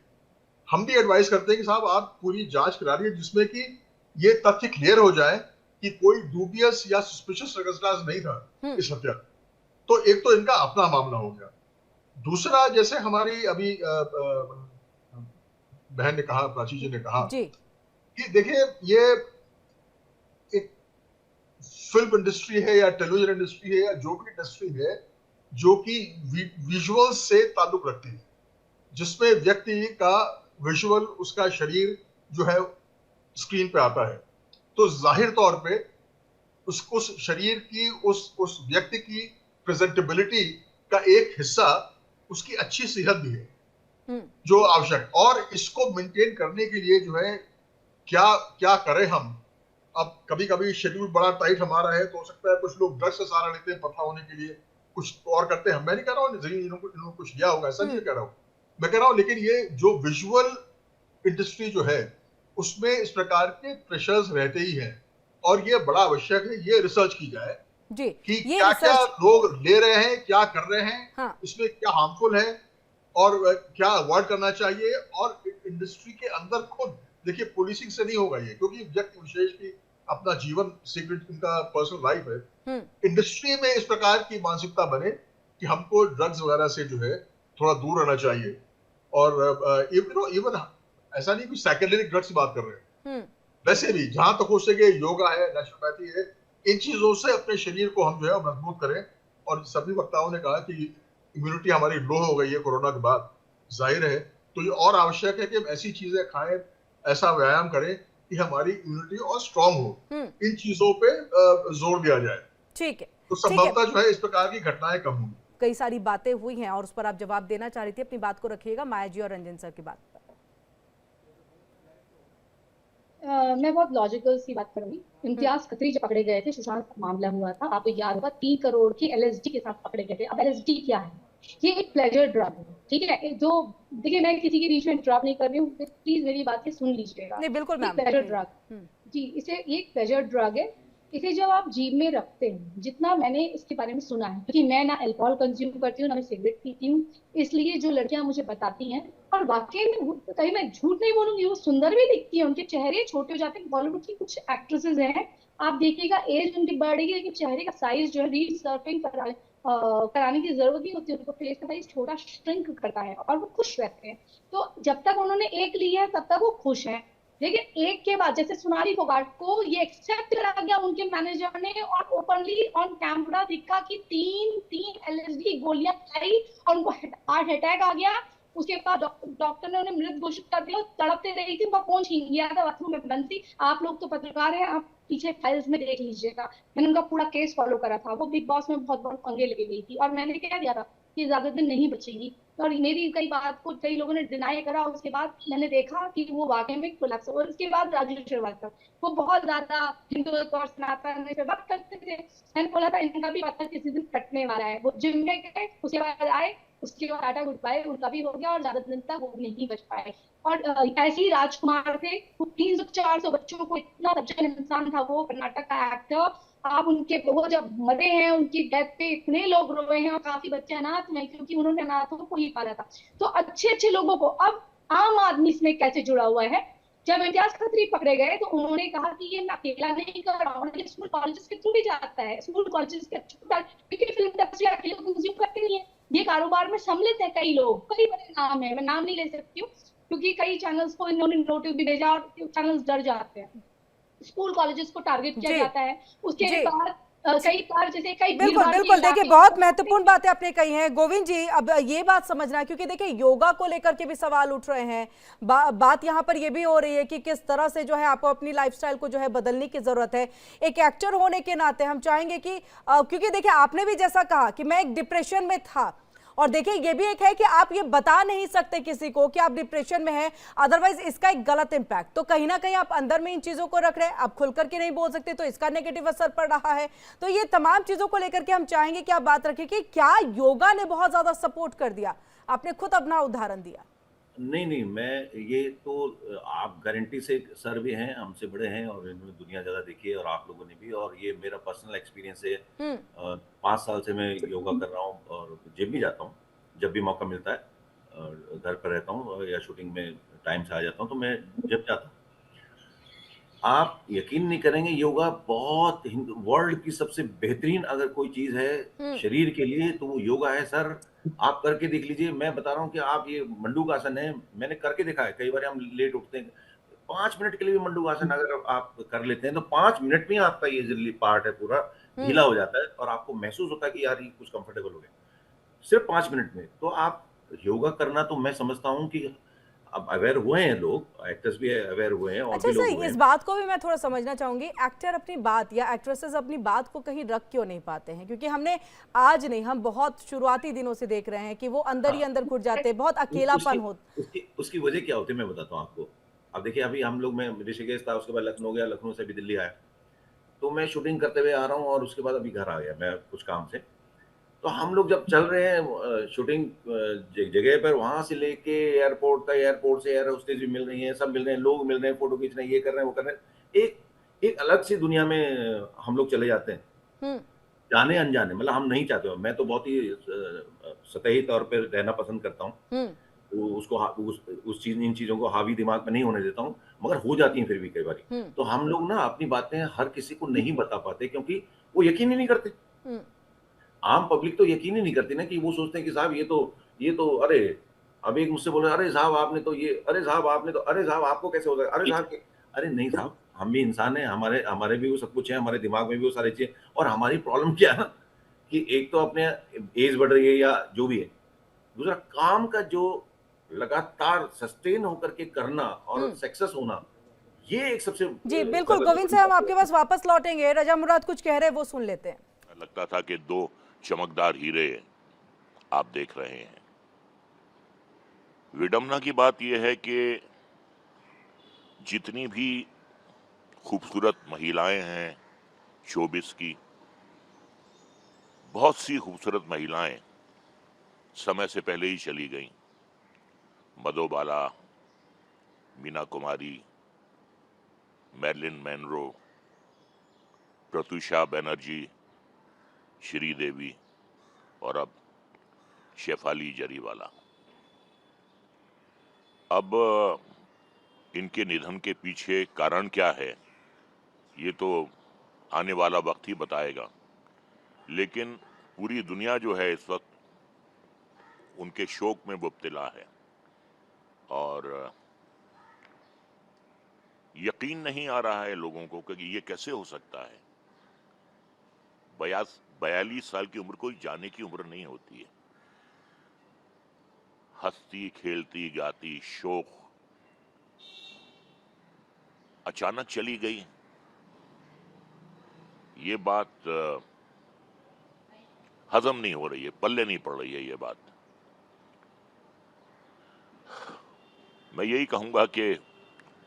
हम भी एडवाइस करते हैं कि साहब आप पूरी जांच करा रही है, जिसमें कि ये तथ्य क्लियर हो जाए कि कोई डूबियस या सस्पिशियस सर्कमस्टेंस नहीं था इस हत्या। तो एक तो इनका अपना मामला हो गया। दूसरा, जैसे हमारी अभी बहन ने कहा, प्राची जी ने कहा कि देखिए ये एक फिल्म इंडस्ट्री है या टेलीविजन इंडस्ट्री है या जो भी इंडस्ट्री है जो कि विजुअल से ताल्लुक रखती है, जिसमें व्यक्ति का विजुअल, उसका शरीर जो है स्क्रीन पे आता है, तो जाहिर तौर पे उस शरीर की, उस व्यक्ति की प्रेजेंटेबिलिटी का एक हिस्सा उसकी अच्छी सेहत भी है जो आवश्यक। और इसको मेंटेन करने के लिए जो है क्या करें हम। अब कभी कभी शेड्यूल बड़ा टाइट हमारा है, तो हो सकता है कुछ लोग ड्रग्स से सहारा लेते हैं पतला होने के लिए, कुछ और करते हैं। मैं नहीं कह रहा हूँ इन्होंने कुछ लिया होगा, ऐसा नहीं कह रहा हूँ, मैं कह रहा हूँ लेकिन ये जो विजुअल इंडस्ट्री जो है उसमें इस प्रकार के प्रेशर्स रहते ही हैं, और ये बड़ा आवश्यक है ये रिसर्च की जाए जी, कि क्या क्या लोग ले रहे हैं, क्या कर रहे हैं, हाँ। इसमें क्या हार्मफुल है और क्या अवॉइड करना चाहिए। और इंडस्ट्री के अंदर खुद देखिए, पुलिसिंग से नहीं होगा ये, क्योंकि व्यक्ति विशेष की अपना जीवन सीक्रेट, उनका पर्सनल लाइफ है। इंडस्ट्री में इस प्रकार की मानसिकता बने कि हमको ड्रग्स वगैरह से जो है थोड़ा दूर रहना चाहिए। और इवन ऐसा नहीं कि साइकेडेलिक ड्रग्स की बात कर रहे हैं, वैसे भी जहां तक हो सके योगा है, नेचुरोपैथी है, इन चीजों से अपने शरीर को हम जो है मजबूत करें। और सभी वक्ताओं ने कहा कि इम्यूनिटी हमारी लो हो गई है कोरोना के बाद, जाहिर है, तो ये और आवश्यक है कि हम ऐसी चीजें खाएं ऐसा व्यायाम करें कि हमारी इम्यूनिटी और स्ट्रांग हो। इन चीजों पे जोर दिया जाए, ठीक है, तो ठीक है। संभवतः जो है इस प्रकार की घटनाएं कम होंगी। कई सारी बातें हुई हैं और उस पर आप जवाब देना चाह रही थी, अपनी बात को रखिएगा माया जी और रंजन सर की बात पर। मैं बहुत लॉजिकल सी बात करूंगी। इम्तियाज खत्री जब पकड़े गए थे, सुशांत का मामला हुआ था, आपको याद होगा 3 करोड़ की एलएसडी के साथ पकड़े गए थे। अब एलएसडी क्या है? ये एक प्लेजर ड्रग है, ठीक है। जो देखिए, मैं किसी के बीच में इंटरप्ट नहीं कर रही हूँ, प्लीज मेरी बात सुन लीजिएगा। नहीं बिल्कुल एक मैम, प्लेजर ड्रग, जी, इसे एक प्लेजर ड्रग है। इसे जब आप जीभ में रखते हैं, जितना मैंने इसके बारे में सुना है, क्योंकि मैं ना अल्कोहल कंज्यूम करती हूँ ना मैं सिगरेट पीती हूँ, इसलिए जो लड़कियां मुझे बताती हैं, और वाकई में कहीं मैं झूठ नहीं बोलूंगी, वो सुंदर भी दिखती है, उनके चेहरे छोटे हो जाते हैं। बॉलीवुड की कुछ एक्ट्रेसेस हैं, आप देखिएगा एज उनकी बढ़ेगी लेकिन चेहरे का साइज जो है रीसर्फिंग कराने की जरूरत नहीं होती, उनको फेस का साइज छोटा श्रिंक करता है और वो खुश रहते हैं। तो जब तक उन्होंने एक लिया है तब तक वो खुश हैं, लेकिन एक के बाद जैसे सोनाली फोगाट को ये एक्सेप्ट करा गया उनके मैनेजर ने, और ओपनली ऑन कैमरा दिखा कि 3 एलएसडी गोलियां खाई और उनको हार्ट अटैक आ गया। उसके बाद डॉक्टर ने उन्हें मृत घोषित कर दिया। तड़पते रही थी, उनका फोन छीन लिया था, बाथरूम में बंद थी। आप लोग तो पत्रकार हैं, आप पीछे फाइल्स में देख लीजिएगा, मैंने उनका पूरा केस फॉलो करा था। वो बिग बॉस में बहुत बहुत पंगे लेके गई थी और मैंने क्या दिया था कि ज्यादा दिन नहीं बचेगी, और मेरी कई बात को कई लोगों ने डिनाई करा। उसके बाद मैंने देखा कि वो वाकई में कोलैप्स हुआ। उसके बाद राजू श्रीवास्तव, वो बहुत ज्यादा हिंदुत्व और सनातन से बात करते थे। मैंने बोला था इनका भी पता किसी दिन कटने वाला है। वो जिम में गए, उसके बाद आए, उसके बाद टाटा गुड बाय उनका भी हो गया और ज्यादा दिन तक वो नहीं बच पाए। और ऐसे ही राजकुमार थे, वो 300-400 बच्चों को, इतना सज्जन इंसान था वो, कर्नाटक का एक्टर। आप उनके, वो जब मरे हैं उनकी डेथ पे इतने लोग रोए हैं और काफी बच्चे अनाथ में, क्योंकि उन्होंने अनाथों को ही पाला था। तो अच्छे अच्छे लोगों को, अब आम आदमी इसमें कैसे जुड़ा हुआ है? जब इम्तियाज खत्री पकड़े गए तो उन्होंने कहा कि ये मैं अकेला नहीं कर रहा हूँ, ये स्कूल कॉलेजेस के थ्रू भी जाता है, स्कूल कॉलेजेस के थ्रू, क्योंकि फिल्म इंडस्ट्री अकेले कंज्यूम करते नहीं है, ये कारोबार में सम्मिलित है कई लोग, कई बड़े नाम है, मैं नाम नहीं ले सकती हूँ क्योंकि कई चैनल्स को इन्होंने नोटिस भी भेजा और चैनल्स डर जाते हैं। स्कूल कॉलेजेस को टारगेट किया जाता है, उसके बाद कई बार जैसे कई बिल्कुल बिल्कुल, देखिए बहुत महत्वपूर्ण बातें आपने कही हैं गोविंद जी। अब ये बात समझना है, क्योंकि देखिए योगा को लेकर के भी सवाल उठ रहे हैं। बात यहाँ पर ये भी हो रही है कि किस तरह से जो है आपको अपनी लाइफस्टाइल को जो है बदलने की जरूरत है। एक एक्टर होने के नाते हम चाहेंगे कि क्योंकि देखिए आपने भी जैसा कहा कि मैं एक डिप्रेशन में था, और देखिए ये भी एक है कि आप ये बता नहीं सकते किसी को कि आप डिप्रेशन में हैं, अदरवाइज इसका एक गलत इंपैक्ट, तो कहीं ना कहीं आप अंदर में इन चीजों को रख रहे हैं, आप खुल करके नहीं बोल सकते, तो इसका नेगेटिव असर पड़ रहा है। तो ये तमाम चीजों को लेकर के हम चाहेंगे कि आप बात रखें कि क्या योगा ने बहुत ज्यादा सपोर्ट कर दिया? आपने खुद अपना उदाहरण दिया। नहीं, मैं ये तो आप गारंटी से, सर भी हैं, हमसे बड़े हैं और इन्होंने दुनिया ज़्यादा देखी है और आप लोगों ने भी, और ये मेरा पर्सनल एक्सपीरियंस है। 5 साल से मैं योगा कर रहा हूँ और जिम भी जाता हूँ जब भी मौका मिलता है, और घर पर रहता हूँ या शूटिंग में टाइम से आ जाता हूँ तो मैं जिम जाता हूँ। आप यकीन नहीं करेंगे, योगा बहुत वर्ल्ड की सबसे बेहतरीन अगर कोई चीज़ है शरीर के लिए तो वो योगा है सर। आप करके देख लीजिए, मैं बता रहा हूँ कि आप, ये मंडूकासन है, मैंने करके देखा है। कई बार हम लेट उठते हैं, 5 मिनट के लिए भी मंडूकासन अगर आप कर लेते हैं तो 5 मिनट में आपका ये जो पार्ट है पूरा ढीला हो जाता है और आपको महसूस होता है कि यार ये कुछ कंफर्टेबल हो गया, सिर्फ 5 मिनट में। तो आप योगा करना, तो मैं समझता हूँ कि अब अवेयर हुए हैं लोग, एक्टर्स भी अवेयर हुए हैं और अच्छा भी लोग सर, हुए इस हैं। बात को भी मैं थोड़ा समझना चाहूंगी, एक्टर अपनी बात या एक्ट्रेसेस अपनी बात को कहीं रख क्यों नहीं पाते हैं? क्योंकि हमने आज नहीं, हम बहुत शुरुआती दिनों से देख रहे हैं कि वो अंदर ही अंदर घुट जाते हैं, बहुत अकेलापन हो। उसकी वजह क्या होती है मैं बताता हूँ आपको। अब देखिए, अभी हम लोग, मैं ऋषिकेश था, उसके बाद लखनऊ गया, लखनऊ से भी दिल्ली आया, तो मैं शूटिंग करते हुए आ रहा हूँ और उसके बाद अभी घर आ गया मैं कुछ काम से। तो हम लोग जब चल रहे हैं शूटिंग जगह पर, वहां से लेके एयरपोर्ट तक, एयरपोर्ट से एयर होस्टेस भी मिल रही हैं, सब मिल रहे हैं, लोग मिल रहे हैं, फोटो खींच रहे हैं, ये कर रहे हैं, वो कर रहे हैं। एक अलग सी दुनिया में हम लोग चले जाते हैं, जाने अनजाने, मतलब हम नहीं चाहते हो। मैं तो बहुत ही सतही तौर पर रहना पसंद करता हूँ, उसको उस चीज, इन चीजों को हावी दिमाग में नहीं होने देता हूँ, मगर हो जाती हैं फिर भी कई बार। तो हम लोग ना अपनी बातें हर किसी को नहीं बता पाते क्योंकि वो यकीन ही नहीं करते। आम पब्लिक तो यकीन ही नहीं करती ना, कि वो सोचते हैं कि साहब ये तो अरे, अब एक मुझसे बोले, अरे साहब आपने तो ये, अरे साहब आपने तो, अरे साहब आपको कैसे होता है, अरे साहब अरे नहीं साहब, हम भी इंसान हैं, हमारे भी वो सब कुछ है, हमारे दिमाग में भी वो सारी चीजें। और हमारी प्रॉब्लम क्या है ना, कि एक तो अपने एज बढ़ रही है या जो भी है, दूसरा काम का जो लगातार सस्टेन होकर के करना और सक्सेस होना, ये एक सबसे जी बिल्कुल गोविंद से हम आपके पास वापस लौटेंगे। रजा मुराद कुछ कह रहे हैं, वो सुन लेते हैं। लगता था कि दो चमकदार हीरे आप देख रहे हैं। विडम्बना की बात यह है कि जितनी भी खूबसूरत महिलाएं हैं शोबिस की, बहुत सी खूबसूरत महिलाएं समय से पहले ही चली गईं। मधुबाला, मीना कुमारी, मैरिलिन मैनरो, प्रत्यूषा बनर्जी, श्रीदेवी और अब शेफाली जरीवाला। अब इनके निधन के पीछे कारण क्या है, ये तो आने वाला वक्त ही बताएगा। लेकिन पूरी दुनिया जो है इस वक्त उनके शोक में मुब्तला है और यकीन नहीं आ रहा है लोगों को कि ये कैसे हो सकता है। 42 साल की उम्र कोई जाने की उम्र नहीं होती है। हंसती खेलती गाती शोक अचानक चली गई, ये बात हजम नहीं हो रही है, पल्ले नहीं पड़ रही है ये बात। मैं यही कहूंगा कि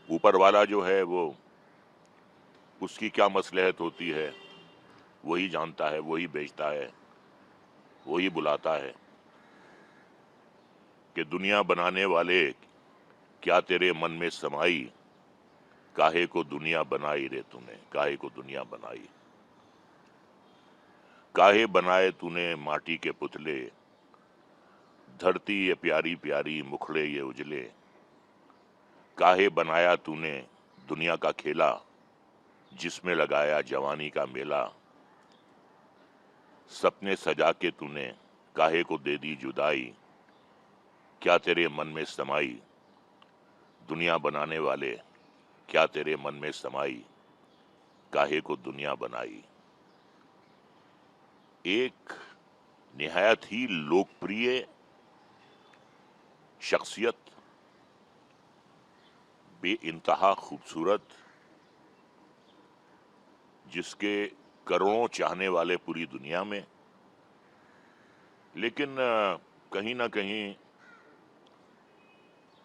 ऊपर वाला जो है वो उसकी क्या मसलहत होती है वही जानता है, वही बेचता है, वही बुलाता है कि दुनिया बनाने वाले क्या तेरे मन में समाई, काहे को दुनिया बनाई रे तूने, काहे को दुनिया बनाई। काहे बनाए तूने माटी के पुतले, धरती ये प्यारी प्यारी मुखड़े ये उजले। काहे बनाया तूने दुनिया का खेला, जिसमें लगाया जवानी का मेला। सपने सजा के तूने काहे को दे दी जुदाई, क्या तेरे मन में समाई। दुनिया बनाने वाले क्या तेरे मन में समाई, काहे को दुनिया बनाई। एक निहायत ही लोकप्रिय शख्सियत, बेइंतहा खूबसूरत, जिसके करोड़ों चाहने वाले पूरी दुनिया में, लेकिन कहीं ना कहीं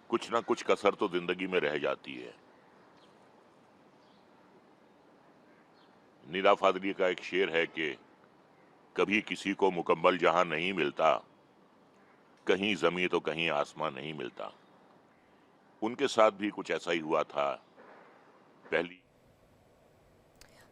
कुछ ना कुछ कसर तो जिंदगी में रह जाती है। निदा फादली का एक शेर है कि कभी किसी को मुकम्मल जहां नहीं मिलता, कहीं जमीन तो कहीं आसमान नहीं मिलता। उनके साथ भी कुछ ऐसा ही हुआ था। पहली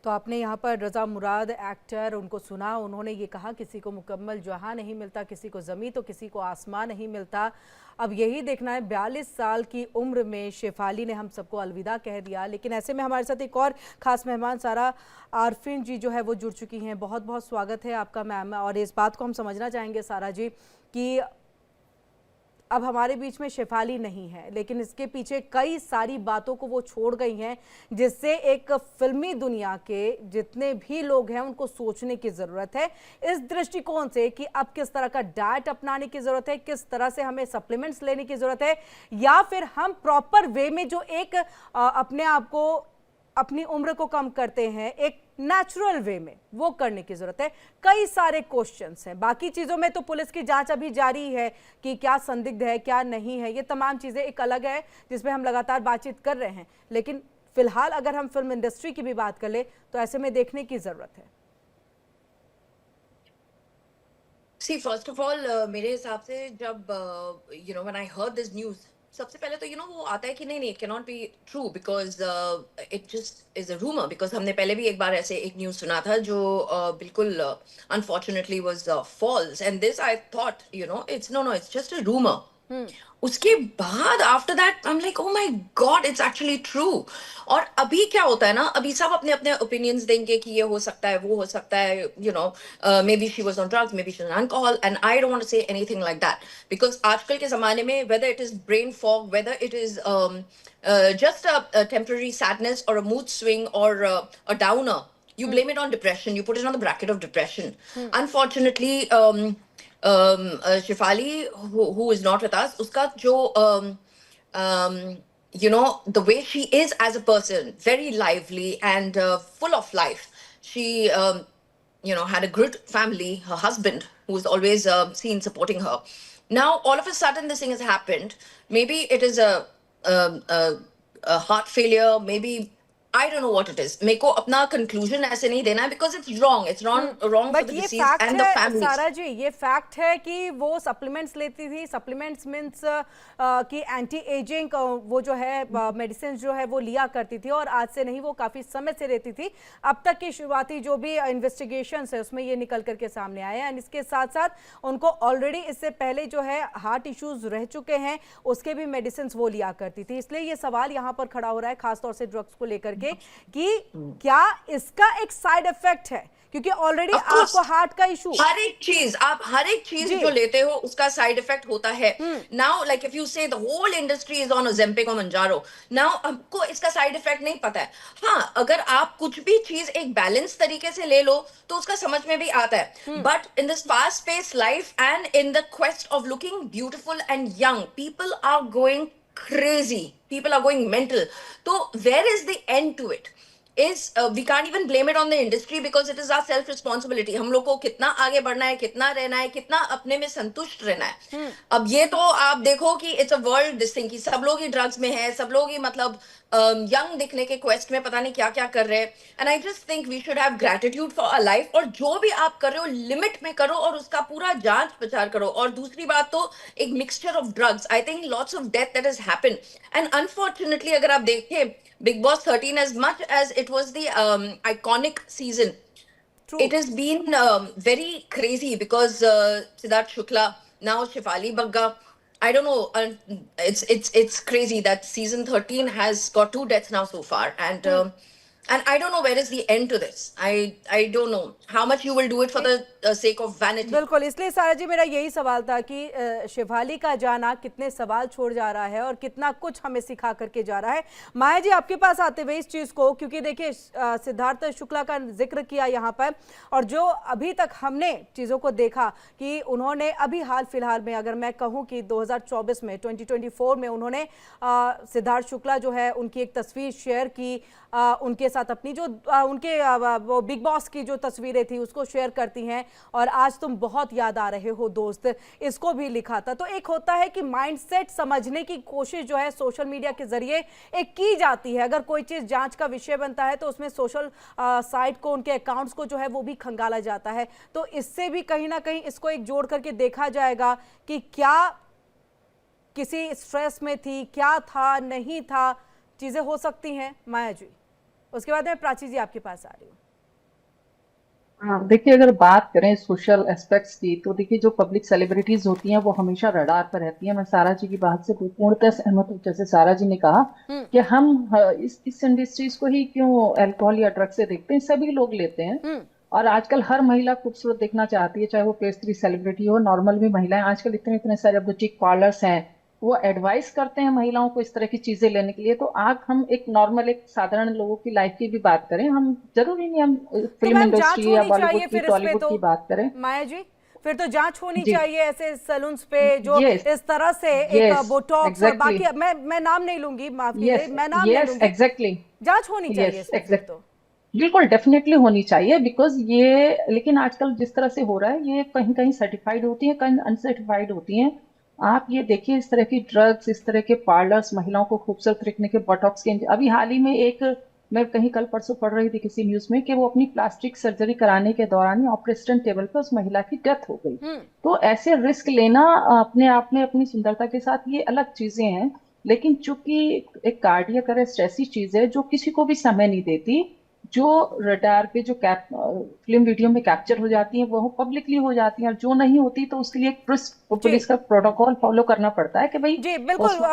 तो आपने यहाँ पर रजा मुराद एक्टर उनको सुना, उन्होंने ये कहा किसी को मुकम्मल जहां नहीं मिलता, किसी को ज़मीं तो किसी को आसमान नहीं मिलता। अब यही देखना है, 42 साल की उम्र में शेफाली ने हम सबको अलविदा कह दिया। लेकिन ऐसे में हमारे साथ एक और ख़ास मेहमान सारा आरफिन जी जो है वो जुड़ चुकी हैं। बहुत बहुत स्वागत है आपका मैम। और इस बात को हम समझना चाहेंगे सारा जी कि अब हमारे बीच में शेफाली नहीं है, लेकिन इसके पीछे कई सारी बातों को वो छोड़ गई हैं, जिससे एक फिल्मी दुनिया के जितने भी लोग हैं उनको सोचने की ज़रूरत है इस दृष्टिकोण से कि अब किस तरह का डाइट अपनाने की ज़रूरत है, किस तरह से हमें सप्लीमेंट्स लेने की ज़रूरत है, या फिर हम प्रॉपर वे में जो एक अपने आप को, अपनी उम्र को कम करते हैं, एक नेचुरल वे में वो करने की जरूरत है। कई सारे क्वेश्चंस हैं। बाकी चीजों में तो पुलिस की जांच अभी जारी है कि क्या संदिग्ध है क्या नहीं है, ये तमाम चीजें एक अलग है जिसमें हम लगातार बातचीत कर रहे हैं। लेकिन फिलहाल अगर हम फिल्म इंडस्ट्री की भी बात कर ले तो ऐसे में देखने की जरूरत है। See, first of all, मेरे हिसाब से जब when I heard this news, सबसे पहले तो वो आता है कि नहीं, it cannot be true because it just is a rumor, because हमने पहले भी एक बार ऐसे एक न्यूज़ सुना था जो बिल्कुल unfortunately was false, and this I thought it's just a rumor. उसके बाद after that I am like oh my God, it's actually true. और अभी क्या होता है ना, अभी सब अपने अपने ओपिनियंस देंगे कि ये हो सकता है, वो हो सकता है, may be she was on drugs, may be she was on alcohol, and I don't want to say anything like that, because आजकल के जमाने में whether it is brain fog, whether it is just a temporary sadness or a mood swing or a downer, you blame it on depression, you put it on the bracket of depression. Unfortunately, Shefali, who is not with us, uska jo the way she is as a person, very lively and full of life. She had a good family, her husband, who was always seen supporting her. Now, all of a sudden, this thing has happened. Maybe it is a heart failure. Maybe I don't know what it is. मेरे को अपना conclusion ऐसे नहीं देना है because it's wrong. It's wrong for but the ये deceased फैक्ट and the है families. सारा जी, ये फैक्ट है कि वो सप्लीमेंट्स लेती थी. सप्लीमेंट्स मीन्स कि एंटी एजिंग वो जो है मेडिसिन जो है वो लिया करती थी, और आज से नहीं, वो काफ़ी समय से रहती थी. अब तक की शुरुआती जो भी इन्वेस्टिगेशंस है उसमें ये निकल करके सामने आए हैं. इसके साथ साथ उनको ऑलरेडी इससे पहले जो है हार्ट इश्यूज रह चुके हैं, उसके भी मेडिसिन वो लिया करती थी. इसलिए ये सवाल यहाँ पर खड़ा हो रहा है खासतौर से ड्रग्स को लेकर के कि क्या इसका एक साइड इफेक्ट है, क्योंकि ऑलरेडी आपको हार्ट का इशू, हर एक चीज जो लेते हो उसका साइड इफेक्ट होता है. Now like if you say the whole industry is on Ozempic और मंजारो, नाउ आपको इसका साइड इफेक्ट नहीं पता है. हाँ, अगर आप कुछ भी चीज एक बैलेंस तरीके से ले लो तो उसका समझ में भी आता है. But in this fast paced life and in the quest of looking beautiful and young, people are going crazy, people are going mental. So where is the end to it? We can't even blame it on the industry because it is our self responsibility. हम लोग को कितना आगे बढ़ना है, कितना रहना है, कितना अपने में संतुष्ट रहना है. अब ये तो आप देखो कि it's a world this thing, कि सब लोग ही ड्रग्स में है, सब लोग ही मतलब यंग दिखने के क्वेस्ट में पता नहीं क्या क्या कर रहे हैं. And I just think we should have gratitude for our life. और जो भी आप कर रहे हो लिमिट में करो और उसका पूरा जांच प्रचार करो. और दूसरी बात तो एक mixture of drugs, I think lots of death that has happened. And unfortunately अगर आप देखें Big Boss 13, as much as it was the iconic season, True. it has been very crazy because Siddharth Shukla, now Shefali Bagga, I don't know, it's crazy that season 13 has got 2 deaths now so far, and I don't know where is the end to this. I don't know how much you will do it for the sake of vanity. बिल्कुल. इसलिए सारा जी मेरा यही सवाल था कि शेफाली का जाना कितने सवाल छोड़ जा रहा है और कितना कुछ हमें सिखा करके जा रहा है. माया जी, आपके पास आते हुए इस चीज़ को, क्योंकि देखिए सिद्धार्थ शुक्ला का जिक्र किया यहाँ पर, और जो अभी तक हमने चीज़ों को देखा कि उन्होंने अभी हाल फिलहाल में, अगर मैं कहूँ कि 2024 में 2024 में उन्होंने सिद्धार्थ शुक्ला जो है उनकी एक तस्वीर शेयर की, उनके साथ अपनी जो उनके वो बिग बॉस की जो तस्वीरें थी उसको शेयर करती हैं, और आज तुम बहुत याद आ रहे हो दोस्त, इसको भी लिखा था. तो एक होता है कि माइंडसेट समझने की कोशिश जो है सोशल मीडिया के जरिए एक की जाती है. अगर कोई चीज़ जांच का विषय बनता है तो उसमें सोशल साइट को, उनके अकाउंट्स को जो है वो भी खंगाला जाता है. तो इससे भी कहीं ना कहीं इसको एक जोड़ करके देखा जाएगा कि क्या किसी स्ट्रेस में थी, क्या था, नहीं था, चीज़ें हो सकती हैं. माया जी, उसके बाद मैं प्राची जी आपके पास आ रही हूँ. देखिए, अगर बात करें सोशल एस्पेक्ट्स की, तो देखिए जो पब्लिक सेलिब्रिटीज होती हैं वो हमेशा रडार पर रहती हैं. मैं सारा जी की बात से पूर्णतः सहमत हूँ. जैसे सारा जी ने कहा कि हम इस इंडस्ट्रीज को ही क्यों अल्कोहल या ड्रग्स से देखते हैं, सभी लोग लेते हैं. और आजकल हर महिला खूबसूरत दिखना चाहती है, चाहे वो पेज 3 सेलिब्रिटी हो, नॉर्मल भी महिलाएं. आजकल इतने सारे बुटीक पार्लर्स हैं, वो एडवाइस करते हैं महिलाओं को इस तरह की चीजें लेने के लिए. तो आज हम एक नॉर्मल, एक साधारण लोगों की लाइफ की भी बात करें, हम जरूरी नहीं हम फिल्म इंडस्ट्री या बॉलीवुड की, टॉलीवुड की बात करें. माया जी, फिर तो जांच होनी चाहिए ऐसे सैलून्स पे जो इस तरह से एक बोटॉक्स और बाकी, मैं नाम नहीं लूंगी, माफ कीजिए, मैं नाम नहीं लूंगी. एग्जैक्टली, जांच होनी चाहिए इसमें तो. बिल्कुल, डेफिनेटली होनी चाहिए. बिकॉज ये, लेकिन आजकल जिस तरह से हो रहा है, ये कहीं कहीं सर्टिफाइड होती है, कहीं अनसर्टिफाइड होती हैं. आप ये देखिए, इस तरह की ड्रग्स, इस तरह के पार्लर्स, महिलाओं को खूबसूरत रखने के बोटॉक्स के, अभी हाल ही में एक, मैं कहीं कल परसों पढ़ रही थी किसी न्यूज में कि वो अपनी प्लास्टिक सर्जरी कराने के दौरान ऑपरेशन टेबल पर उस महिला की डेथ हो गई. तो ऐसे रिस्क लेना अपने आप में अपनी सुंदरता के साथ ये अलग चीजें हैं. लेकिन चूंकि एक कार्डियक अरेस्ट ऐसी चीज है जो किसी को भी समय नहीं देती, जो रडार पे जो फिल्म वीडियो में कैप्चर हो जाती है वो पब्लिकली हो जाती है, और जो नहीं होती तो उसके लिए पुलिस का प्रोटोकॉल फॉलो करना पड़ता है कि भाई जी बिल्कुल.